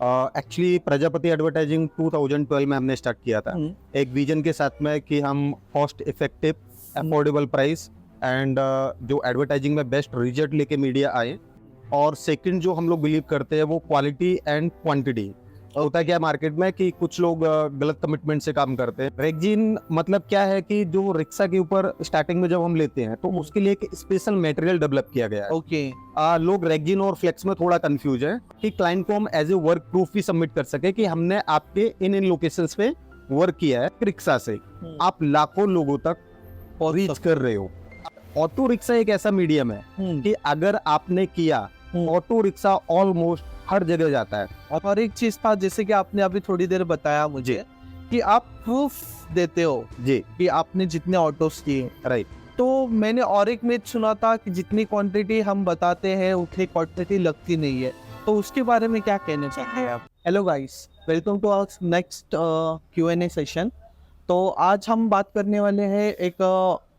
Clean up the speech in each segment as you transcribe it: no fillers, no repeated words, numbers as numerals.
Actually Prajapati advertising 2012 में हमने start किया था एक विजन के साथ में कि हम cost effective affordable price and जो एडवर्टाइजिंग में बेस्ट रिजल्ट लेके मीडिया आए। और सेकंड जो हम लोग बिलीव करते हैं वो क्वालिटी एंड क्वांटिटी। होता क्या है मार्केट में कि कुछ लोग गलत कमिटमेंट से काम करते हैं। रेक्जिन मतलब क्या है कि जो रिक्शा के ऊपर स्टार्टिंग में जब हम लेते हैं तो उसके लिए एक स्पेशल मटेरियल डेवलप किया गया है। ओके। लोग रेक्जिन और फ्लेक्स में थोड़ा कंफ्यूज है कि क्लाइंट को हम एज ए वर्क प्रूफ भी सबमिट कर सके कि हमने आपके इन लोकेशंस पे वर्क किया है। रिक्शा से आप लाखों लोगों तक रीच कर रहे हो। ऑटो रिक्शा एक ऐसा मीडियम है कि अगर आपने किया ऑटो रिक्शा ऑलमोस्ट हर जगह जाता है। और एक चीज था जैसे कि आपने अभी थोड़ी देर बताया मुझे कि आप प्रूफ देते हो जी कि आपने जितने ऑटोस किए। राइट। तो मैंने और एक मिथ सुना था कि जितनी क्वांटिटी हम बताते हैं उतनी क्वांटिटी लगती नहीं है, तो उसके बारे में क्या कहना चाहते हैं आप? Hello guys, welcome to our next Q&A session. तो आज हम बात करने वाले हैं एक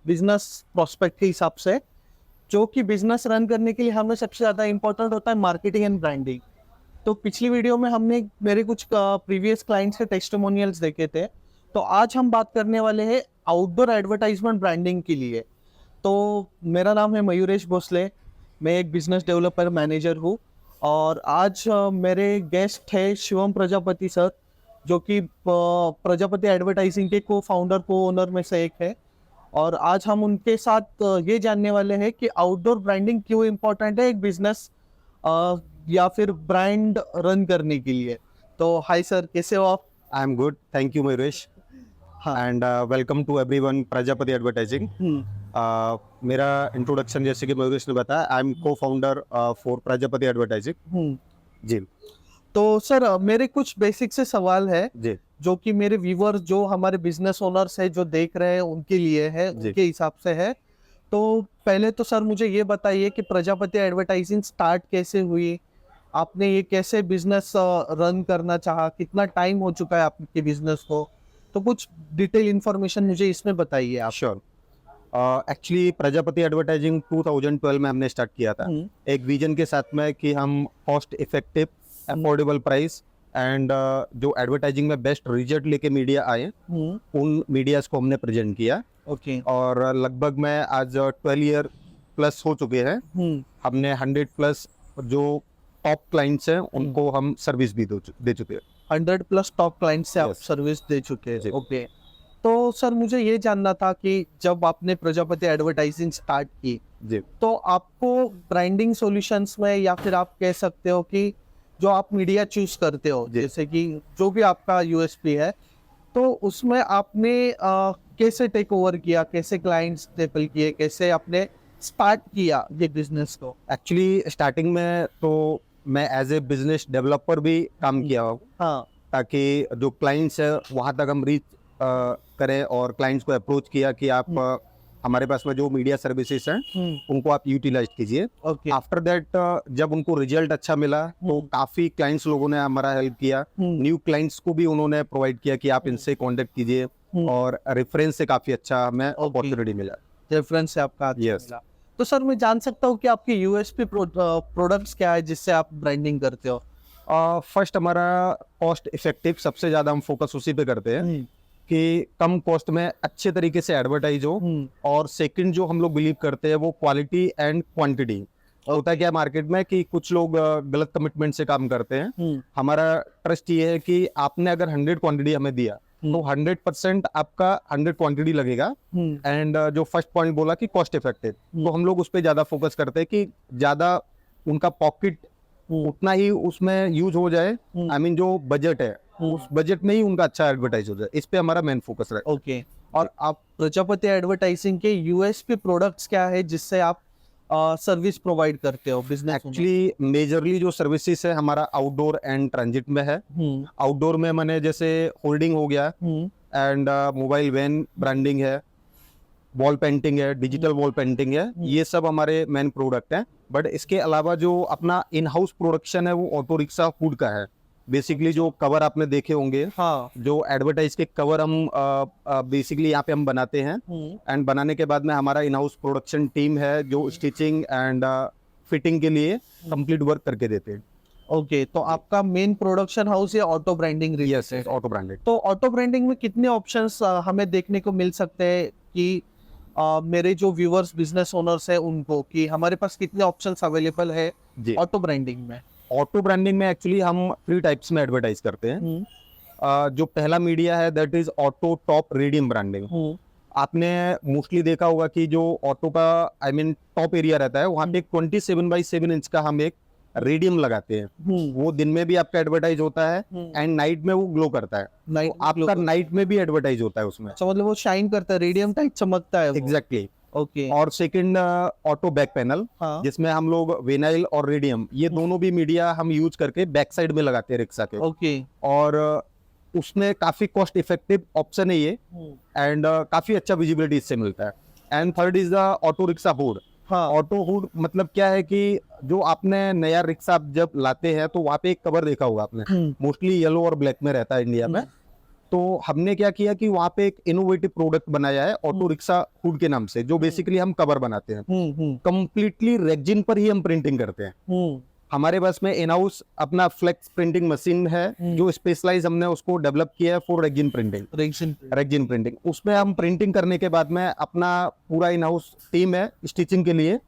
बिजनेस प्रोस्पेक्ट के हिसाब से, जो कि बिजनेस रन करने के लिए हमें सबसे ज़्यादा इंपॉर्टेंट होता है मार्केटिंग एंड ब्रांडिंग। तो पिछली वीडियो में हमने मेरे कुछ प्रीवियस क्लाइंट्स के टेस्टिमोनियल्स देखे थे। तो आज हम बात करने वाले हैं आउटडोर एडवर्टाइजमेंट ब्रांडिंग के लिए। तो मेरा नाम है मयूरेश भोसले, मैं एक बिजनेस डेवलपर मैनेजर हूँ। और आज मेरे गेस्ट है शिवम प्रजापति सर, जो कि प्रजापति एडवर्टाइजिंग के को फाउंडर को ओनर में से एक है। और आज हम उनके साथ ये जानने वाले हैं कि आउटडोर ब्रांडिंग क्यों इम्पोर्टेंट है एक बिजनेस या फिर ब्रांड रन करने के लिए। तो हाय सर, कैसे हो आप? I am good, thank you Mayuresh and welcome to everyone Prajapati advertising. मेरा इंट्रोडक्शन जैसे कि मयूरेश ने बताया, I am co founder for Prajapati advertising ji. तो सर मेरे कुछ बेसिक से सवाल है जी जो कि मेरे व्यूअर जो हमारे बिजनेस ओनर्स है जो देख रहे हैं उनके लिए है, उनके हिसाब से है। तो पहले तो सर मुझे ये बताइए कि प्रजापति एडवर्टाइजिंग स्टार्ट कैसे हुई, आपने ये कैसे बिजनेस रन करना चाहा, कितना टाइम हो चुका है आपके बिजनेस को? तो कुछ डिटेल इंफॉर्मेशन मुझे इसमें बताइए आप। श्योर। एक्चुअली प्रजापति एडवर्टाइजिंग 2012 में हमने स्टार्ट किया था एक विजन के साथ में कि हम cost effective affordable price and जो एडवर्टाइजिंग में बेस्ट रिजल्ट लेके मीडिया आए उन मीडियाज को हमने प्रेजेंट किया। ओके। और लगभग मैं आज 12 ईयर प्लस हो चुके हैं। हमने 100 प्लस जो टॉप क्लाइंट्स हैं उनको हम सर्विस भी दे चुके हैं। 100 प्लस टॉप क्लाइंट से आप Yes. सर्विस दे चुके हैं। जी। ओके। तो सर मुझे ये जानना था कि जब आपने प्रजापति एडवर्टाइजिंग स्टार्ट की जी तो आपको ब्रांडिंग सॉल्यूशंस में, या फिर आप कह सकते हो कि जो आप मीडिया चूज करते हो, जैसे कि जो भी आपका यूएसपी है, तो उसमें आपने कैसे टेक ओवर किया, कैसे क्लाइंट्स टेबल किए, कैसे आपने स्टार्ट किया ये बिजनेस को? एक्चुअली स्टार्टिंग में तो मैं एज ए बिजनेस डेवलपर भी काम किया हूँ हाँ। ताकि जो क्लाइंट्स है वहाँ तक हम रीच करें और क्लाइंट्स को अप्रोच किया कि आप हमारे पास में जो मीडिया सर्विसेज हैं उनको आप यूटिलाइज कीजिए। ओके। आफ्टर दैट जब उनको रिजल्ट अच्छा मिला तो काफ़ी क्लाइंट्स लोगों ने हमारा हेल्प किया। न्यू क्लाइंट्स को भी उन्होंने प्रोवाइड किया कि आप इनसे कांटेक्ट कीजिए और रेफरेंस से काफ़ी अच्छा हमें अपॉर्चुनिटी मिला। रेफरेंस से आपका अच्छा Yes. मिला। तो सर मैं जान सकता हूँ कि आपके यूएसपी प्रोडक्ट्स क्या है जिससे आप ब्रांडिंग करते हो? फर्स्ट हमारा कॉस्ट इफेक्टिव, सबसे ज़्यादा हम फोकस उसी पे करते हैं कि कम कॉस्ट में अच्छे तरीके से एडवर्टाइज हो। और सेकंड जो हम लोग बिलीव करते हैं वो क्वालिटी एंड क्वांटिटी। होता क्या है मार्केट में कि कुछ लोग गलत कमिटमेंट से काम करते हैं। हमारा ट्रस्ट ये है कि आपने अगर 100 क्वांटिटी हमें दिया तो 100% आपका 100 क्वांटिटी लगेगा। एंड जो फर्स्ट पॉइंट बोला कि कॉस्ट इफेक्टिव, तो हम लोग उस पर ज्यादा फोकस करते हैं कि ज्यादा उनका पॉकेट उतना ही उसमें यूज हो जाए। आई मीन जो बजट है उस बजट में ही उनका अच्छा एडवर्टाइज हो जाए, इस पे हमारा मेन फोकस है। ओके। और आप प्रजापति एडवर्टाइजिंग के यूएसपी प्रोडक्ट्स क्या है जिससे आप सर्विस प्रोवाइड करते हो बिजनेस? एक्चुअली मेजरली जो सर्विसेज है हमारा आउटडोर एंड ट्रांजिट में है। आउटडोर में मैंने जैसे होल्डिंग हो गया एंड मोबाइल वैन ब्रांडिंग है, वॉल पेंटिंग है, डिजिटल वॉल पेंटिंग है, ये सब हमारे मेन प्रोडक्ट हैं। बट इसके अलावा जो अपना इन हाउस प्रोडक्शन है वो ऑटो रिक्शा फूड का है। बेसिकली जो कवर आपने देखे होंगे, हाँ। जो एडवर्टाइज के कवर हम बेसिकली यहाँ पे हम बनाते हैं। एंड बनाने के बाद में हमारा इन हाउस प्रोडक्शन टीम है जो स्टिचिंग एंड फिटिंग के लिए कंप्लीट वर्क करके देते हैं। ओके, तो आपका मेन प्रोडक्शन हाउस ये auto branding yes, auto branded. तो ऑटो ब्रांडिंग में कितने ऑप्शंस हमें देखने को मिल सकते हैं कि मेरे जो व्यूअर्स बिजनेस ओनर्स है उनको, कि हमारे पास कितने ऑप्शंस अवेलेबल है जी, ऑटो ब्रांडिंग में? ऑटो ब्रांडिंग में एक्चुअली हम 3 टाइप्स में एडवर्टाइज करते हैं। जो पहला मीडिया है that is auto top radium branding. आपने मोस्टली देखा होगा कि जो ऑटो का आई मीन टॉप एरिया रहता है वहाँ पे 27x7 इंच का हम एक रेडियम लगाते हैं। वो दिन में भी आपका एडवर्टाइज होता है एंड नाइट में वो ग्लो करता है। नाइट तो आपका नाइट में भी एडवर्टाइज होता है उसमें। मतलब वो शाइन करता है, रेडियम टाइप चमकता है वो। एग्जैक्टली। ओके। और सेकंड ऑटो बैक पैनल, हाँ। जिसमें हम लोग विनाइल और रेडियम ये दोनों भी मीडिया हम यूज करके बैक साइड में लगाते हैं रिक्शा के। ओके। और उसमें काफी कॉस्ट इफेक्टिव ऑप्शन है ये एंड काफी अच्छा विजिबिलिटी इससे मिलता है। And third is the auto rickshaw hood. हाँ। ऑटो हुड मतलब क्या है कि जो आपने नया रिक्शा आप जब लाते हैं तो वहाँ पे एक कवर देखा होगा आपने, मोस्टली येलो और ब्लैक में रहता है इंडिया में। तो हमने क्या किया कि वहाँ पे एक इनोवेटिव प्रोडक्ट बनाया है ऑटो रिक्शा हुड के नाम से, जो बेसिकली हम कवर बनाते हैं। कंप्लीटली रेक्जिन पर ही हम प्रिंटिंग करते हैं। हमारे पास में इन हाउस अपना फ्लेक्स प्रिंटिंग मशीन है जो स्पेशलाइज हमने उसको डेवलप किया है फॉर रेक्जिन प्रिंटिंग। रेक्जिन प्रिंटिंग, उसमें हम प्रिंटिंग करने के बाद में अपना पूरा इन हाउस टीम है स्टिचिंग के लिए।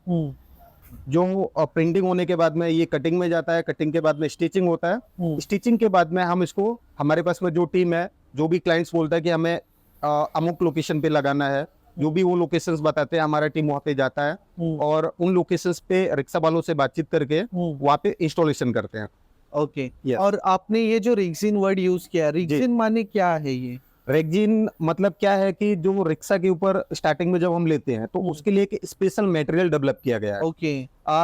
जो प्रिंटिंग होने के बाद में ये कटिंग में जाता है, कटिंग के बाद में स्टिचिंग होता है। स्टिचिंग के बाद में हम इसको, हमारे पास में जो टीम है, जो भी क्लाइंट्स बोलता है कि हमें अमुक लोकेशन पे लगाना है, जो भी वो लोकेशंस बताते हैं हमारा टीम वहाँ पे जाता है और उन लोकेशंस पे रिक्शा वालों से बातचीत करके वहाँ पे इंस्टॉलेशन करते हैं। ओके। Yes. और आपने ये जो रेक्सिन वर्ड यूज किया, रेक्सिन माने क्या है ये? रेक्जिन मतलब क्या है कि जो रिक्शा के ऊपर स्टार्टिंग में जब हम लेते हैं तो उसके लिए एक स्पेशल मटेरियल डेवलप किया गया है। ओके।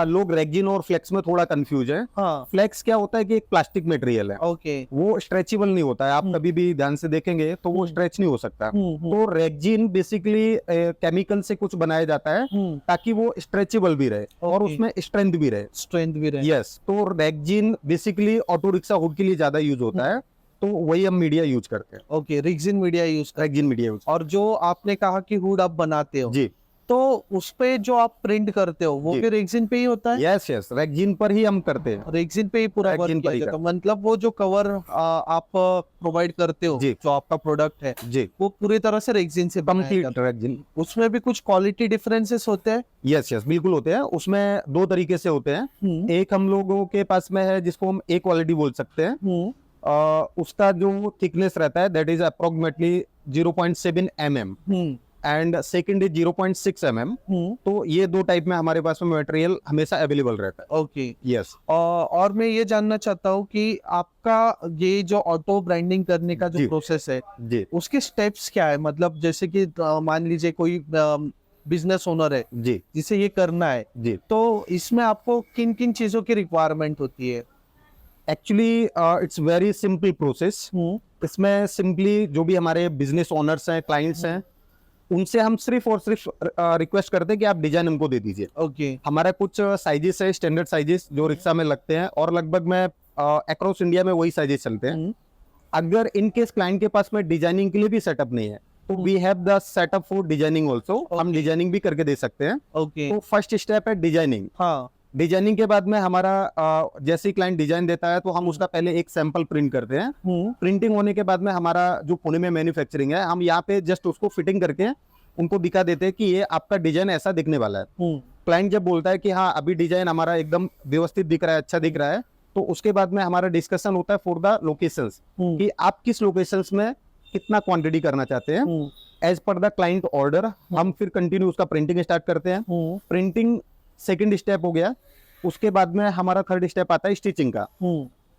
लोग रेक्जिन और फ्लेक्स में थोड़ा कंफ्यूज है। हाँ। फ्लेक्स क्या होता है कि एक प्लास्टिक मटेरियल है। ओके। वो स्ट्रेचेबल नहीं होता है, आप कभी भी ध्यान से देखेंगे तो वो स्ट्रेच नहीं हो सकता। तो रेक्जिन बेसिकली केमिकल से कुछ बनाया जाता है ताकि वो स्ट्रेचेबल भी रहे और उसमें स्ट्रेंथ भी रहे। यस, तो रेक्जिन बेसिकली ऑटो रिक्शा हुड के लिए ज्यादा यूज होता है, तो वही हम मीडिया यूज करते हैं। ओके, रेक्सिन मीडिया यूज करते हैं। रेक्जिन मीडिया यूज। और जो आपने कहा कि हुड आप बनाते हो, जी, तो उस पे जो आप प्रिंट करते हो वो जी। भी रेक्सिन पे ही होता है? यस यस, रेक्जिन पर ही हम करते हैं। रेक्सिन पे ही पूरा वर्क रेक्सिन पर किया ही जाता है। मतलब वो जो कवर आप प्रोवाइड करते हो, जी। जो आपका प्रोडक्ट है, जी, वो पूरी तरह से रेक्सिन से बनाया कंप्लीट जाता है। रेक्जिन। उसमें भी कुछ क्वालिटी डिफरेंसेस होते हैं? यस यस, बिल्कुल होते हैं। उसमें दो तरीके से होते हैं। एक हम लोगों के पास में है जिसको हम ए क्वालिटी बोल सकते हैं। उसका जो थिकनेस रहता है that is approximately 0.7 mm and second is 0.6 mm। तो ये दो टाइप में हमारे पास में मटेरियल हमेशा अवेलेबल रहता है। ओके। यस। और मैं ये जानना चाहता हूँ कि आपका ये जो ऑटो ब्रांडिंग करने का जो जी। प्रोसेस है, जी उसके स्टेप्स क्या है? मतलब जैसे कि मान लीजिए कोई बिजनेस ओनर है जी जिसे ये करना है, जी। तो इसमें आपको किन किन चीजों की रिक्वायरमेंट होती है? Actually it's very simple process. इसमें सिंपली जो भी हमारे बिजनेस ओनर्स हैं, क्लाइंट्स हैं, उनसे हम सिर्फ और सिर्फ रिक्वेस्ट करते हैं कि आप डिजाइन हमको दे दीजिए। ओके। हमारा कुछ साइजेस है, स्टैंडर्ड साइजेस जो रिक्शा में लगते हैं और लगभग में अक्रॉस इंडिया में वही साइजेस चलते हैं। अगर इन केस क्लाइंट के पास में डिजाइनिंग के लिए भी सेटअप नहीं है तो we have the setup for designing also. हम डिजाइनिंग भी करके दे सकते हैं। ओके। तो फर्स्ट स्टेप है डिजाइनिंग। हाँ। डिजाइनिंग के बाद में हमारा जैसे ही क्लाइंट डिजाइन देता है तो हम उसका पहले एक सैंपल प्रिंट करते हैं। प्रिंटिंग होने के बाद में हमारा जो पुणे में मैन्युफैक्चरिंग है, हम यहाँ पे जस्ट उसको फिटिंग करके उनको दिखा देते हैं कि ये आपका डिजाइन ऐसा दिखने वाला है। क्लाइंट जब बोलता है कि हाँ अभी डिजाइन हमारा एकदम व्यवस्थित दिख रहा है, अच्छा दिख रहा है, तो उसके बाद में हमारा डिस्कशन होता है फॉर द लोकेशंस कि आप किस लोकेशंस में कितना क्वांटिटी करना चाहते हैं। As per the client order हम फिर कंटिन्यू उसका प्रिंटिंग स्टार्ट करते हैं। प्रिंटिंग सेकंड स्टेप हो गया। उसके बाद में हमारा थर्ड स्टेप आता है स्टिचिंग का।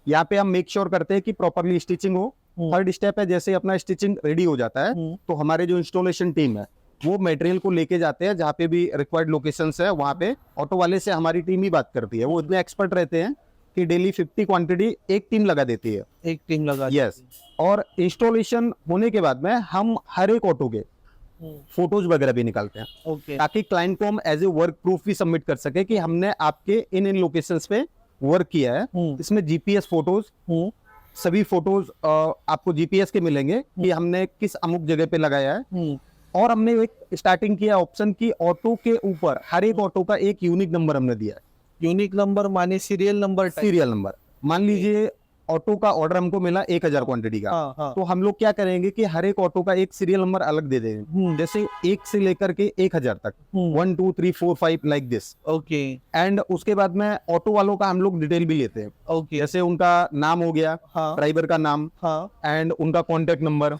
यहाँ पे हम मेक श्योर करते हैं कि प्रॉपरली स्टिचिंग हो। थर्ड स्टेप है जैसे अपना स्टिचिंग रेडी हो जाता है तो हमारे जो इंस्टॉलेशन टीम है वो मटेरियल को लेके जाते हैं जहाँ पे भी रिक्वायर्ड लोकेशंस है, वहाँ पे ऑटो वाले से हमारी टीम ही बात करती है। वो इतने एक्सपर्ट रहते हैं कि डेली 50 क्वांटिटी एक टीम लगा देती है। एक टीम लगा। यस। और इंस्टॉलेशन होने के बाद में हम हर एक ऑटो के फोटोज वगैरह भी निकालते हैं। ओके। ताकि क्लाइंट को हम एज ए वर्क प्रूफ भी सबमिट कर सके कि हमने आपके इन लोकेशंस पे वर्क किया है। इसमें जीपीएस फोटोज, सभी फोटोज आपको जीपीएस के मिलेंगे कि हमने किस अमुक जगह पे लगाया है। और हमने एक स्टार्टिंग किया ऑप्शन की ऑटो के ऊपर हर एक ऑटो का एक यूनिक नंबर हमने दिया है। यूनिक नंबर माने सीरियल नंबर? Serial number. मान लीजिए ऑटो का ऑर्डर हमको मिला 1000 क्वांटिटी का, हाँ हाँ तो हम लोग क्या करेंगे कि हर एक ऑटो का एक सीरियल नंबर अलग दे देंगे, जैसे 1 से लेकर के 1000 तक, 1 2 3 4 5 लाइक दिस। ओके एंड उसके बाद में ऑटो वालों का हम लोग डिटेल भी लेते हैं, ओके जैसे उनका नाम हो गया, हाँ ड्राइवर का नाम, हाँ एंड उनका contact number,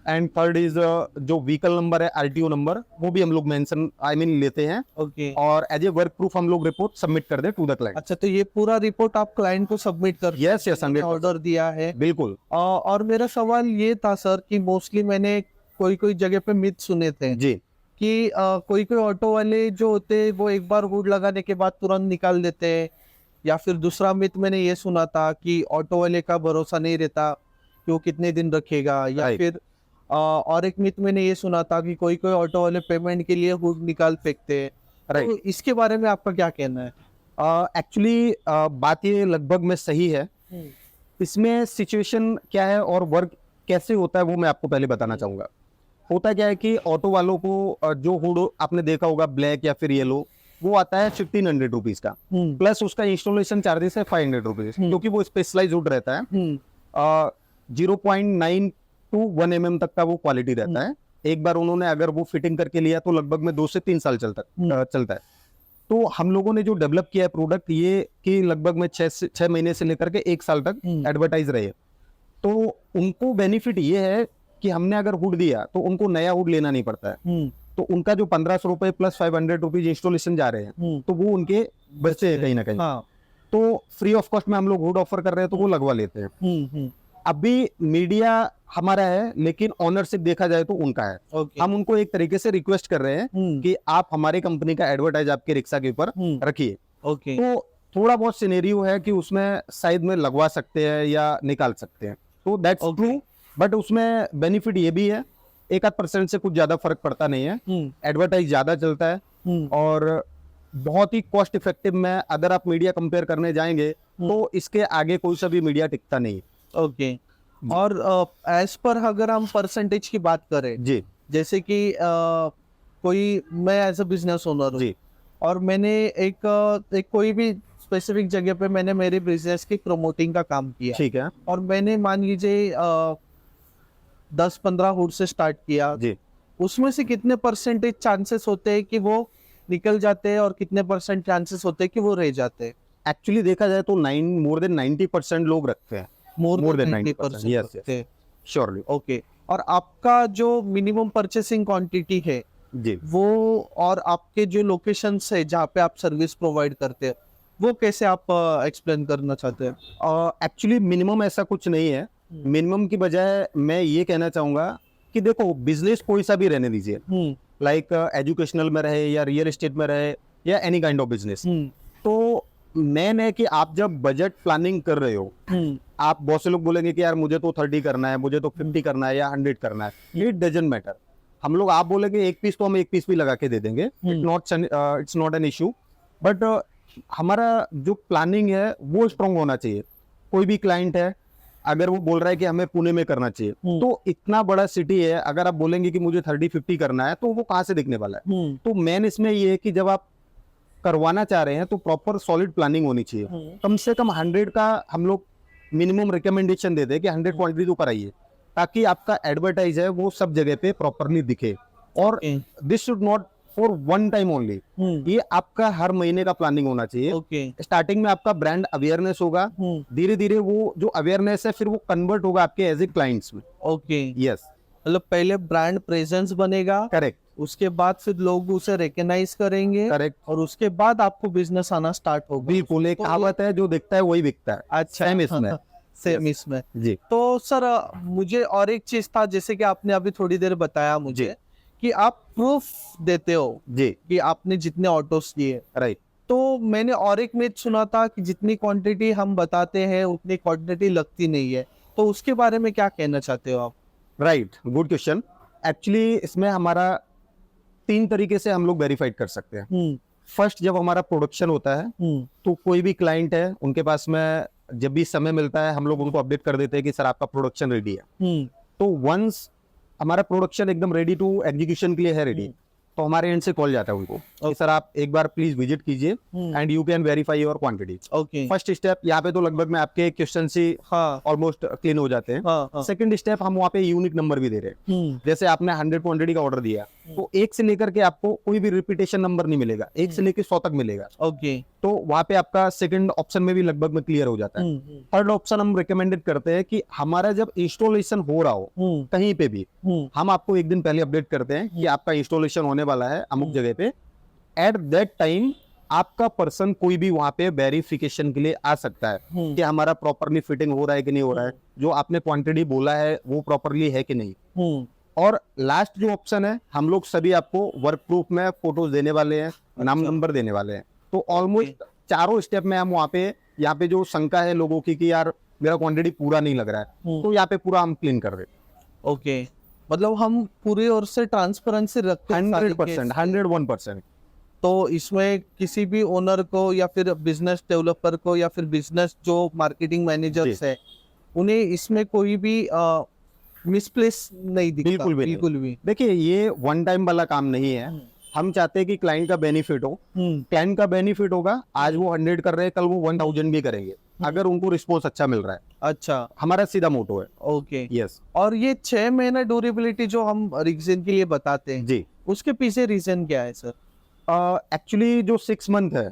and third is जो व्हीकल नंबर है, आरटीओ नंबर, वो भी हम लोग मेंशन लेते हैं, ओके। और एज ए वर्क प्रूफ हम लोग रिपोर्ट सबमिट कर दे टू द क्लाइंट। अच्छा, तो ये पूरा रिपोर्ट आप क्लाइंट को सबमिट कर यस यस 100% ऑर्डर दिया है। बिल्कुल। और मेरा सवाल ये था सर कि मोस्टली मैंने कोई कोई जगह पे मिथ सुने थे जी कि कोई कोई ऑटो वाले जो होते हैं वो एक बार हुड लगाने के बाद तुरंत निकाल देते हैं, या फिर दूसरा मिथ मैंने ये सुना था कि ऑटो वाले का भरोसा नहीं रहता कि वो कितने दिन रखेगा, या Right. फिर और एक मिथ मैंने ये सुना था कि कोई कोई ऑटो वाले पेमेंट के लिए हुड निकाल फेंकते हैं। राइट। तो इसके बारे में आपका क्या कहना है? एक्चुअली बात ये लगभग में सही है। इसमें सिचुएशन क्या है और वर्क कैसे होता है वो मैं आपको पहले बताना चाहूंगा। होता क्या है कि ऑटो वालों को जो हुड आपने देखा होगा ब्लैक या फिर येलो, वो आता है 1500 रुपीज का, प्लस उसका इंस्टॉलेशन चार्जेस है 500 रुपीज, क्योंकि वो स्पेशलाइज हुड रहता है। 0.9 to 1 mm तक का वो क्वालिटी रहता है। एक बार उन्होंने अगर वो फिटिंग करके लिया तो लगभग में 2 से 3 साल चलता है। तो हम लोगों ने जो डेवलप किया है प्रोडक्ट, ये कि लगभग में 6 महीने से लेकर के 1 साल तक एडवर्टाइज रहे। तो उनको बेनिफिट ये है कि हमने अगर हुड दिया तो उनको नया हुड लेना नहीं पड़ता है, तो उनका जो 1500 रुपए प्लस 500 रुपीज इंस्टॉलेशन जा रहे हैं, तो वो उनके बचते हैं कहीं ना कहीं। हाँ। तो फ्री ऑफ कॉस्ट में हम लोग हुड ऑफर कर रहे हैं, तो वो लगवा लेते हैं। अभी मीडिया हमारा है, लेकिन ऑनरशिप देखा जाए तो उनका है। ओके। हम उनको एक तरीके से रिक्वेस्ट कर रहे हैं कि आप हमारे कंपनी का एडवर्टाइज आपके रिक्शा के ऊपर रखिए। ओके। तो थोड़ा बहुत सिनेरियो है कि उसमें साइड में लगवा सकते हैं या निकाल सकते हैं, तो दैट्स ट्रू। बट उसमें बेनिफिट ये भी है, 1% से कुछ ज्यादा फर्क पड़ता नहीं है। एडवर्टाइज ज्यादा चलता है और बहुत ही कॉस्ट इफेक्टिव में अगर आप मीडिया कंपेयर करने जाएंगे तो इसके आगे कोई सा भी मीडिया टिकता नहीं है। ओके। और एज पर अगर हम परसेंटेज की बात करें, जी जैसे कि कोई मैं एज अ बिजनेस ओनर हूँ जी और मैंने एक कोई भी स्पेसिफिक जगह पे मैंने मेरे बिजनेस की प्रमोटिंग का काम किया, ठीक है और मैंने मान लीजिए 10-15 हुड से स्टार्ट किया, जी। उसमें से कितने परसेंटेज चांसेस होते हैं कि वो निकल जाते हैं और कितने परसेंट चांसेस होते हैं कि वो रह जाते हैं? एक्चुअली देखा जाए तो मोर देन 90% लोग रखते हैं। More than 90%, yes, yes. Surely. Okay. और आपका जो मिनिमम परचेसिंग क्वांटिटी है जी वो, और आपके जो लोकेशंस है जहाँ पे आप सर्विस प्रोवाइड करते हैं, वो कैसे आप एक्सप्लेन करना चाहते हैं? एक्चुअली मिनिमम ऐसा कुछ नहीं है। मिनिमम की बजाय मैं ये कहना चाहूंगा कि देखो, बिजनेस कोई सा भी रहने दीजिए, लाइक एजुकेशनल में रहे या रियल एस्टेट में रहे या एनी काइंड ऑफ बिजनेस, तो मेन है कि आप जब बजट प्लानिंग कर रहे हो, आप बहुत से लोग बोलेंगे कि यार मुझे तो 30 करना है, मुझे तो 50 करना है या 100 करना है, इट डजंट मैटर। हम लोग, आप बोलेंगे एक पीस, तो हम एक पीस भी लगा के दे देंगे, it's not an issue. But हमारा जो प्लानिंग है वो स्ट्रॉन्ग होना चाहिए। कोई भी क्लाइंट है, अगर वो बोल रहा है कि हमें पुणे में करना चाहिए, तो इतना बड़ा सिटी है, अगर आप बोलेंगे कि मुझे 30-50 करना है, तो वो कहाँ से दिखने वाला है? तो मेन इसमें ये है कि जब आप करवाना चाह रहे हैं तो प्रॉपर सॉलिड प्लानिंग होनी चाहिए। कम से कम 100 का हम लोग मिनिमम रिकमेंडेशन देते हैं कि 100 क्वांटिटी तो कराइए, ताकि आपका एडवर्टाइज है वो सब जगह पे प्रॉपरली दिखे। और this should not for one time only, ये आपका हर महीने का प्लानिंग होना चाहिए। ओके। स्टार्टिंग में आपका ब्रांड अवेयरनेस होगा, धीरे धीरे वो जो अवेयरनेस है फिर वो कन्वर्ट होगा आपके एज ए क्लाइंट्स में। ओके। यस, मतलब पहले ब्रांड प्रेजेंस बनेगा, करेक्ट उसके बाद फिर लोग उसे रिकॉग्नाइज करेंगे, करेक्ट, और उसके बाद आपको बिजनेस आना स्टार्ट होगा। बिल्कुल। एक कहावत है, जो दिखता है वही बिकता है। अच्छा। सेम इसमें। सेम इसमें। जी तो सर मुझे और एक चीज था, जैसे कि आपने अभी थोड़ी देर बताया मुझे जी। कि आप प्रूफ देते हो जी कि आपने जितने ऑटोस लिए, राइट। तो मैंने और एक मिथ सुना था कि जितनी क्वांटिटी हम बताते हैं उतनी क्वांटिटी लगती नहीं है, तो उसके बारे में क्या कहना चाहते हो आप? Right, good question. एक्चुअली इसमें हमारा 3 तरीके से हम लोग वेरीफाइड कर सकते हैं। फर्स्ट, जब हमारा प्रोडक्शन होता है, तो कोई भी क्लाइंट है, उनके पास में जब भी समय मिलता है, हम लोग उनको अपडेट कर देते हैं कि सर आपका प्रोडक्शन रेडी है। तो वंस हमारा प्रोडक्शन एकदम रेडी टू एग्जीक्यूशन के लिए है रेडी, तो हमारे एंड से कॉल जाता है उनको कि सर आप एक बार प्लीज विजिट कीजिए and you can verify your quantity. Okay. First step यहाँ पे तो लगभग में आपके क्वेश्चन से हाँ ऑलमोस्ट क्लीन हो जाते हैं। हाँ सेकंड स्टेप हम वहाँ पे यूनिक नंबर भी दे रहे हैं। जैसे आपने 100 क्वांटिटी का ऑर्डर दिया तो 1 से लेकर के आपको कोई भी रिपीटेशन नंबर नहीं मिलेगा, 1 से लेकर 100 तक मिलेगा। ओके। तो वहाँ पे आपका सेकंड ऑप्शन में भी लगभग में क्लियर हो जाता है। थर्ड ऑप्शन हम रिकमेंडेड करते हैं कि हमारा जब इंस्टॉलेशन हो रहा हो कहीं पे भी, हम आपको एक दिन पहले अपडेट करते हैं कि आपका इंस्टॉलेशन होने वाला है अमुक जगह पे। एट दैट टाइम आपका पर्सन कोई भी वहां पे वेरिफिकेशन के लिए आ सकता है कि हमारा प्रॉपरली फिटिंग हो रहा है कि नहीं हो रहा है, जो आपने क्वांटिटी बोला है वो प्रॉपरली है कि नहीं। और लास्ट जो ऑप्शन है, हम लोग सभी आपको वर्क प्रूफ में फोटोज देने वाले हैं, नाम नंबर देने वाले हैं। तो ऑलमोस्ट चारों स्टेप में हम वहाँ पे यहाँ पे जो शंका है लोगों की कि यार मेरा क्वांटिटी पूरा नहीं लग रहा है, तो यहाँ पे पूरा हम क्लीन कर रहे हैं। ओके, मतलब हम पूरी ओर से ट्रांसपेरेंसी रखते हैं 100%, 101%। तो इसमें किसी भी ओनर को या फिर बिजनेस डेवलपर को या फिर बिजनेस जो मार्केटिंग मैनेजर्स है, उन्हें इसमें कोई भी मिसप्लेस नहीं दिखता। बिल्कुल भी। देखिए ये वन टाइम वाला काम नहीं है। हम चाहते हैं कि क्लाइंट का बेनिफिट हो। क्लाइंट का बेनिफिट होगा, आज वो 100 कर रहे हैं, कल वो 1000 भी करेंगे अगर उनको रिस्पॉन्स अच्छा मिल रहा है। अच्छा, हमारा सीधा मोटो है। Okay, yes. और ये 6 महीना ड्यूरेबिलिटी जो हम रीजन के लिए बताते हैं जी, उसके पीछे रीजन क्या है सर? एक्चुअली जो 6 मंथ है,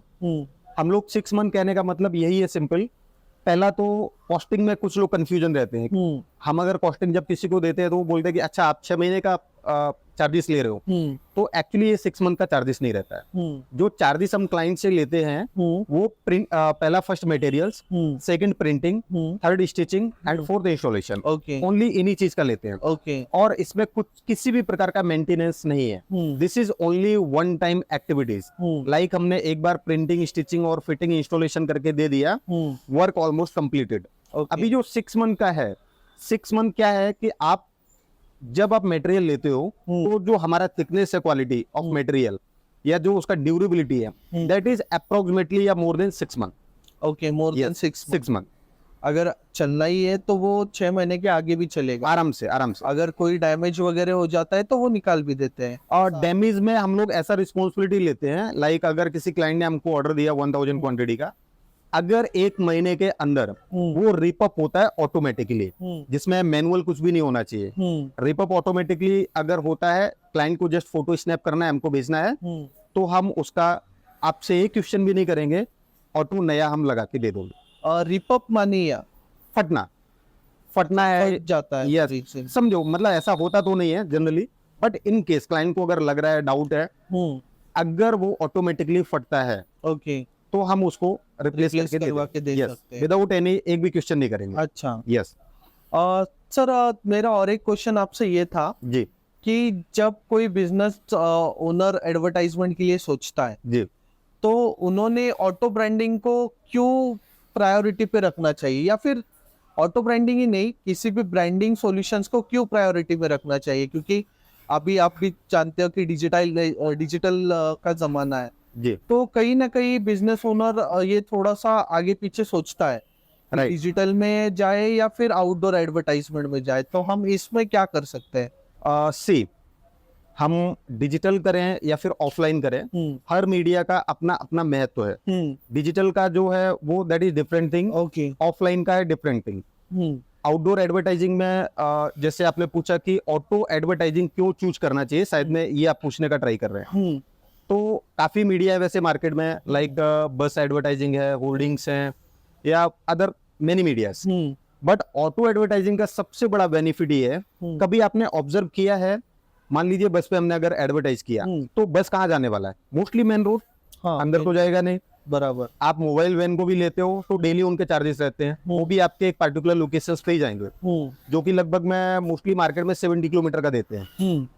हम लोग 6 मंथ कहने का मतलब यही है सिंपल। पहला तो कॉस्टिंग में कुछ लोग कंफ्यूजन रहते हैं। हम अगर कॉस्टिंग जब किसी को देते हैं तो वो बोलते हैं कि अच्छा आप 6 महीने का चार्जेस ले रहे हो, तो एक्चुअली ये 6 मंथ का चार्जेस नहीं रहता है। जो चार्जेस हम क्लाइंट से लेते हैं वो पहला first materials, second printing, third stitching and fourth installation, okay only इन्हीं चीज का लेते हैं। ओके, और इसमें कुछ किसी भी प्रकार का मेंटेनेंस नहीं है। This is only one time activities. Like हमने एक बार प्रिंटिंग, स्टिचिंग और फिटिंग इंस्टॉलेशन करके दे दिया, वर्क ऑलमोस्ट कंप्लीटेड। अभी जो 6 मंथ का है, 6 मंथ क्या है कि आप जब आप मटेरियल लेते हो तो जो हमारा थिकनेस है, क्वालिटी ऑफ मटेरियल या जो उसका ड्यूरेबिलिटी है, दैट इज अप्रोक्सीमेटली या more than 6 month. Okay, more than 6 month. अगर चलना ही है तो वो 6 महीने के आगे भी चलेगा आराम से, आराम से। अगर कोई डैमेज वगैरह हो जाता है तो वो निकाल भी देते हैं। और डैमेज में हम लोग ऐसा रिस्पॉन्सिबिलिटी लेते हैं, लाइक अगर किसी क्लाइंट ने हमको ऑर्डर दिया 1000 क्वांटिटी का, अगर 1 महीने के अंदर वो रिपअप होता है ऑटोमेटिकली, जिसमें मैनुअल कुछ भी नहीं होना चाहिए। रिपअप ऑटोमेटिकली अगर होता है, क्लाइंट को जस्ट फोटो स्नैप करना है, हमको भेजना है, तो हम उसका आपसे एक क्वेश्चन भी नहीं करेंगे, ऑटो नया हम लगा के दे दोगे। रिपअप मानी या फटना है, फट जाता है? यस, समझो, मतलब ऐसा होता तो नहीं है generally, but in case client को अगर लग रहा है, डाउट है, अगर वो ऑटोमेटिकली फटता है, ओके, तो हम उसको रिप्लेस करके दे सकते हैं विदाउट एनी, एक भी क्वेश्चन नहीं करेंगे। अच्छा, यस। सर मेरा और एक क्वेश्चन आपसे ये था जी कि जब कोई बिजनेस ओनर एडवर्टाइजमेंट के लिए सोचता है जी, तो उन्होंने ऑटो ब्रांडिंग को क्यों प्रायोरिटी पे रखना चाहिए, या फिर ऑटो ब्रांडिंग ही नहीं, किसी भी ब्रांडिंग सॉल्यूशंस को क्यों प्रायोरिटी पे रखना चाहिए? क्योंकि अभी आप भी जानते हो कि डिजिटल का जमाना है जी, तो कहीं ना कहीं बिजनेस ओनर ये थोड़ा सा आगे पीछे सोचता है, राइट। डिजिटल में जाए या फिर आउटडोर एडवर्टाइजमेंट में जाए, तो हम इसमें क्या कर सकते हैं? सी, हम डिजिटल करें या फिर ऑफलाइन करें, हर मीडिया का अपना अपना महत्व है। डिजिटल का जो है वो that is different thing, okay, offline का है डिफरेंट थिंग। आउटडोर एडवर्टाइजिंग में जैसे आपने पूछा कि ऑटो एडवर्टाइजिंग क्यों चूज करना चाहिए, शायद में ये आप पूछने का ट्राई कर रहे हैं। तो काफी मीडिया है वैसे मार्केट में, लाइक बस एडवर्टाइजिंग है, होर्डिंग्स हैं, या other many medias. But auto advertising का सबसे बड़ा बेनिफिट ये है, कभी आपने ऑब्जर्व किया है, मान लीजिए बस पे हमने अगर एडवर्टाइज किया तो बस कहाँ जाने वाला है? मोस्टली मेन रोड, अंदर तो जाएगा नहीं। बराबर। आप मोबाइल वैन को भी लेते हो तो डेली उनके चार्जेस रहते हैं, वो भी आपके एक पर्टिकुलर लोकेशन पे ही जाएंगे, जो कि लगभग में मोस्टली मार्केट में 70 किलोमीटर का देते हैं।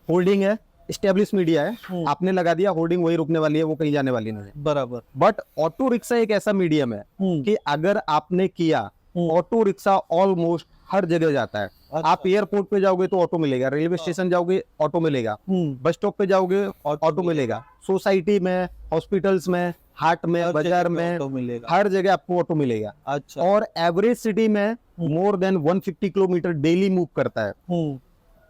होल्डिंग है, स्टेब्लिश मीडिया है, आपने लगा दिया होर्डिंग, वही रुकने वाली है, वो कहीं जाने वाली नहीं है। बराबर। बट ऑटो रिक्शा एक ऐसा मीडियम है कि अगर आपने किया, ऑटो रिक्शा ऑलमोस्ट हर जगह जाता है। अच्छा। आप एयरपोर्ट पे जाओगे तो ऑटो मिलेगा, रेलवे स्टेशन जाओगे ऑटो मिलेगा, बस स्टॉप पे जाओगे ऑटो मिलेगा, सोसाइटी में, हॉस्पिटल्स में, हाट में, बाजार में, हर जगह आपको ऑटो मिलेगा। अच्छा। और एवरेज सिटी में more than 150 kilometre daily move करता है।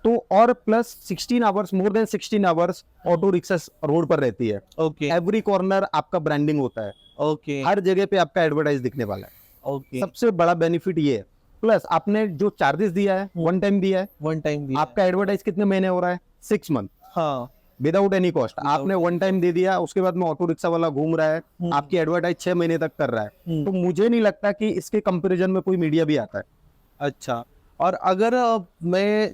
तो और plus 16 hours, more than 16 hours auto rickshaw road पर रहती है। ओके एवरी कॉर्नर आपका ब्रांडिंग होता है, ओके हर जगह पे आपका एडवर्टाइज दिखने वाला है। ओके। सबसे बड़ा बेनिफिट ये है। प्लस आपने जो चार्जेस दिया है, वन टाइम दिया है, वन टाइम भी आपका एडवर्टाइज कितने महीने हो रहा है? 6 मंथ, हाँ विदाउट एनी कॉस्ट। आपने वन टाइम दे दिया, उसके बाद में ऑटो रिक्शा वाला घूम रहा है, आपकी एडवर्टाइज 6 महीने तक कर रहा है। तो मुझे नहीं लगता कि इसके कंपैरिजन में कोई मीडिया भी आता है। अच्छा। और अगर मैं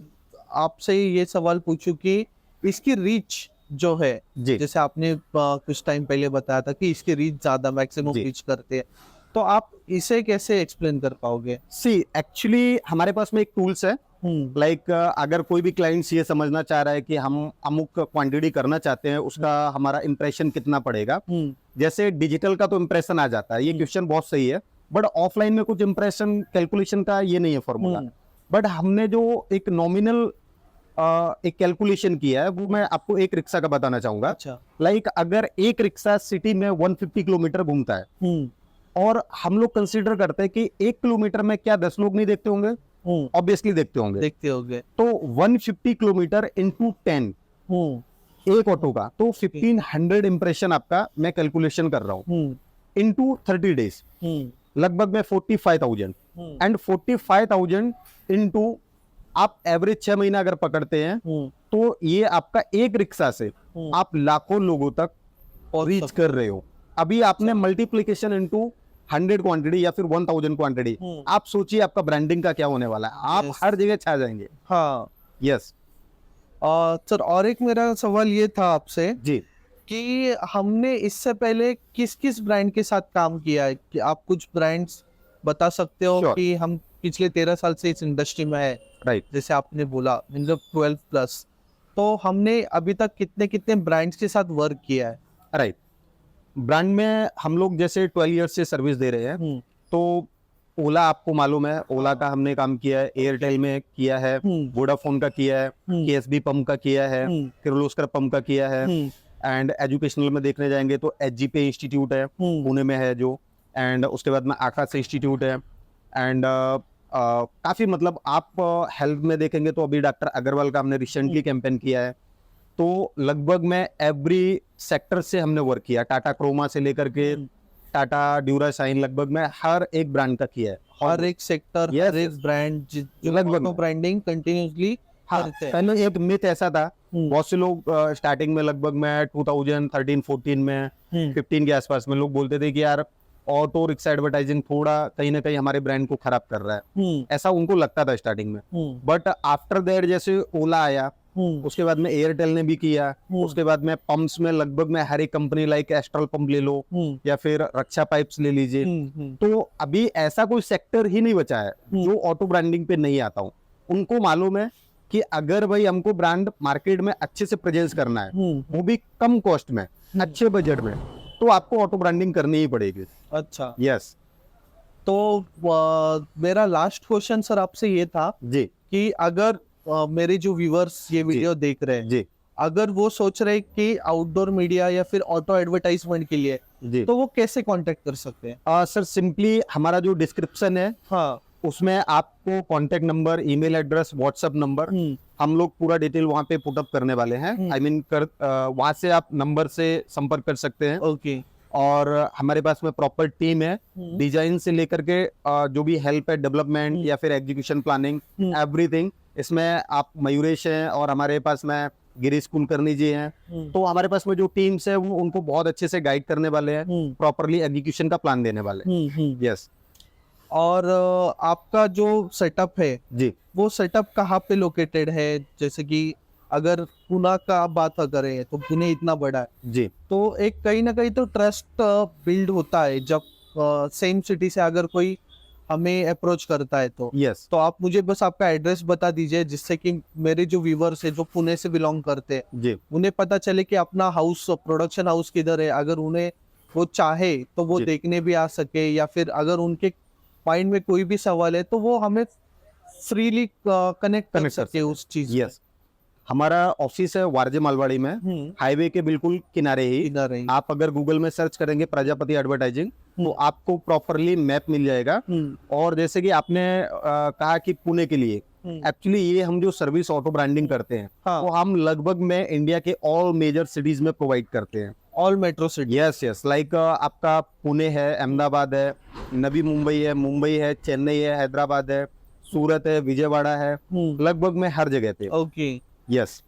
आपसे ये सवाल पूछूं कि इसकी रीच जो है, जी जैसे आपने कुछ टाइम पहले बताया था कि इसकी रीच ज्यादा मैक्सिमम जी। रीच करते हैं, तो आप इसे कैसे एक्सप्लेन कर पाओगे? सी एक्चुअली हमारे पास में एक टूल्स है, लाइक अगर कोई भी क्लाइंट्स ये समझना चाह रहा है कि हम अमुक क्वांटिटी करना चाहते हैं, उसका हमारा इंप्रेशन कितना पड़ेगा। जैसे डिजिटल का तो इंप्रेशन आ जाता है, ये क्वेश्चन बहुत सही है, बट ऑफलाइन में कुछ इंप्रेशन कैलकुलेशन का ये नहीं है फॉर्मूला। बट हमने जो एक नॉमिनल एक कैलकुलेशन किया है, वो मैं आपको एक रिक्शा का बताना चाहूंगा। अच्छा। लाइक अगर एक रिक्शा सिटी में 150 किलोमीटर घूमता है, और हम लोग कंसीडर करते हैं कि 1 किलोमीटर में क्या 10 लोग नहीं देखते होंगे? ऑब्वियसली देखते होंगे। देखते होंगे। तो 150 किलोमीटर इंटू 10 एक ऑटो का, तो 1500 इंप्रेशन आपका मैं कैलकुलेशन कर रहा हूँ इंटू 30 डेज, लगभग में 45,000। एंड 45,000 इंटू आप एवरेज 6 महीना अगर पकड़ते हैं, तो ये आपका एक रिक्शा से आप लाखों लोगों तक रीच कर रहे हो। अभी आपने मल्टीप्लीकेशन इनटू 100 क्वांटिटी या फिर 1000 क्वांटिटी, आप सोचिए आपका ब्रांडिंग का क्या होने वाला है। आप Yes. हर जगह छा जाएंगे। हाँ। यस सर, और एक मेरा सवाल ये था आपसे जी। कि हमने इससे पहले किस किस ब्रांड के साथ काम किया है, कि आप कुछ ब्रांड्स बता सकते हो? Sure. कि हम पिछले 13 साल से इस इंडस्ट्री में है, राइट जैसे आपने बोला, मतलब 12 प्लस, तो हमने अभी तक कितने कितने ब्रांड्स के साथ वर्क किया है? राइट। ब्रांड में हम लोग जैसे 12 ईयर्स से सर्विस दे रहे हैं, तो ओला आपको मालूम है, ओला का हमने काम किया है, एयरटेल में किया है, वोडाफोन का किया है, केएसबी पंप का किया है, किर्लोस्कर पंप का किया है। एंड एजुकेशनल में देखने जाएंगे तो एचजीपी इंस्टीट्यूट है, पुणे में है जो, एंड उसके बाद में आकाश इंस्टीट्यूट है। एंड काफी मतलब आप हेल्थ में देखेंगे तो अभी डॉक्टर अग्रवाल का हमने रिसेंटली कैंपेन किया है। तो लगभग में एवरी सेक्टर से हमने वर्क किया, टाटा क्रोमा से लेकर के टाटा ड्यूरासाइन, लगभग में हर एक ब्रांड का किया है। हर एक सेक्टर, Yes, हर एक yes. ब्रांड, लगभग जो ब्रांडिंग कंटिन्यूअसली हाँ, करते हैं। पहले एक मिथ ऐसा था, बहुत से लोग स्टार्टिंग में लगभग में 2013-14 में 15 के आसपास में लोग बोलते थे कि यार ऑटो रिक्शा एडवर्टाइजिंग थोड़ा कहीं ना कहीं हमारे ब्रांड को खराब कर रहा है, ऐसा उनको लगता था स्टार्टिंग में। बट आफ्टर दैट जैसे ओला आया, उसके बाद में एयरटेल ने भी किया, उसके बाद में पंप्स में लगभग में हर एक कंपनी, लाइक एस्ट्रल पंप ले लो या फिर रक्षा पाइप्स ले लीजिए, तो अभी ऐसा कोई सेक्टर ही नहीं बचा है जो ऑटो ब्रांडिंग पे नहीं आता हूँ। उनको मालूम है कि अगर भाई हमको ब्रांड मार्केट में अच्छे से प्रेजेंस करना है, वो भी कम कॉस्ट में, अच्छे बजट में, तो आपको ऑटो ब्रांडिंग करनी ही पड़ेगी। अच्छा। यस तो मेरा लास्ट क्वेश्चन सर आपसे ये था जी कि अगर मेरे जो व्यूअर्स ये वीडियो देख रहे हैं, जी अगर वो सोच रहे हैं कि आउटडोर मीडिया या फिर ऑटो एडवर्टाइजमेंट के लिए, जी तो वो कैसे कांटेक्ट कर सकते हैं? सर सिंपली हमारा जो डिस्क्रिप्शन है, हाँ। उसमें आपको contact number, email address, WhatsApp number, हम लोग पूरा डिटेल वहाँ पे पुटअप करने वाले हैं। आई मीन वहाँ से आप नंबर से संपर्क कर सकते हैं। ओके। और हमारे पास में प्रॉपर टीम है, डिजाइन से लेकर के जो भी हेल्प है, डेवलपमेंट या फिर एग्जीक्यूशन प्लानिंग, एवरीथिंग। इसमें आप मयूरेश हैं और हमारे पास में गिरीश कुलकर्णी जी हैं, तो हमारे पास में जो टीम्स है वो उनको बहुत अच्छे से गाइड करने वाले हैं, प्रॉपरली एग्जीक्यूशन का प्लान देने वाले हैं। यस। और आपका जो सेटअप है, जी वो सेटअप कहाँ पे लोकेटेड है? जैसे कि अगर पुणे का आप बात करें तो पुणे इतना बड़ा है, जी तो एक कहीं ना कहीं तो ट्रस्ट बिल्ड होता है जब सेम सिटी से अगर कोई हमें अप्रोच करता है तो। यस तो आप मुझे बस आपका एड्रेस बता दीजिए, जिससे कि मेरे जो व्यूवर्स है जो पुणे से बिलोंग करते हैं, जी उन्हें पता चले कि अपना हाउस, प्रोडक्शन हाउस किधर है। अगर उन्हें वो चाहे तो वो जी। देखने भी आ सके, या फिर अगर उनके माइंड में कोई भी सवाल है तो वो हमें फ्रीली कनेक्ट कर सके उस चीज। यस। हमारा ऑफिस है वारजे मालवाड़ी में, हाईवे के बिल्कुल किनारे ही। में आप अगर गूगल में सर्च करेंगे प्रजापति एडवर्टाइजिंग, तो आपको प्रॉपरली मैप मिल जाएगा। और जैसे कि आपने कहा कि पुणे के लिए, एक्चुअली ये हम जो सर्विस ऑटो ब्रांडिंग करते हैं हाँ वो हम लगभग में इंडिया के ऑल मेजर सिटीज में प्रोवाइड करते हैं। All metro city. Yes like आपका पुणे है, अहमदाबाद है, नवी मुंबई है, चेन्नई है, हैदराबाद है, सूरत है, विजयवाड़ा है, लगभग में हर जगह पे। ओके यस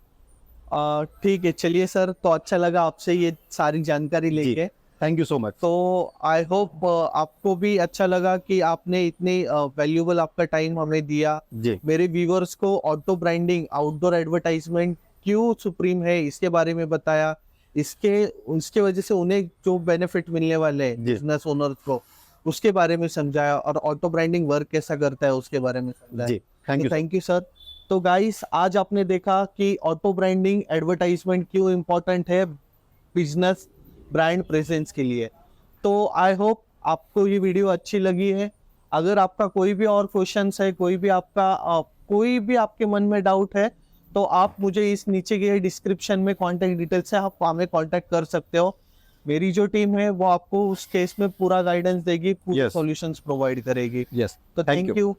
ठीक है, चलिए सर, तो अच्छा लगा आपसे ये सारी जानकारी लेके। Thank you so much. तो आई होप आपको भी अच्छा लगा कि आपने इतनी वैल्यूबल आपका टाइम हमें दिया। जी मेरे व्यूअर्स को ऑटो ब्रांडिंग, आउटडोर एडवर्टाइजमेंट क्यों सुप्रीम है इसके बारे में बताया, उसके वजह से उन्हें जो बेनिफिट मिलने वाले हैं बिजनेस ओनर्स को उसके बारे में समझाया, और ऑटो ब्रांडिंग वर्क कैसा करता है उसके बारे में समझाया। जी थैंक यू सर। तो गाइस, आज आपने देखा कि ऑटो ब्रांडिंग एडवर्टाइजमेंट क्यों इम्पोर्टेंट है बिजनेस ब्रांड प्रेजेंस के लिए। तो आई होप आपको ये वीडियो अच्छी लगी है। अगर आपका कोई भी और क्वेश्चन है, कोई भी आपके मन में डाउट है, तो आप मुझे इस नीचे के डिस्क्रिप्शन में कॉन्टेक्ट डिटेल्स से आप हमें कॉन्टेक्ट कर सकते हो। मेरी जो टीम है वो आपको उस केस में पूरा गाइडेंस देगी, पूरे Yes. सॉल्यूशंस प्रोवाइड करेगी। यस तो थैंक यू।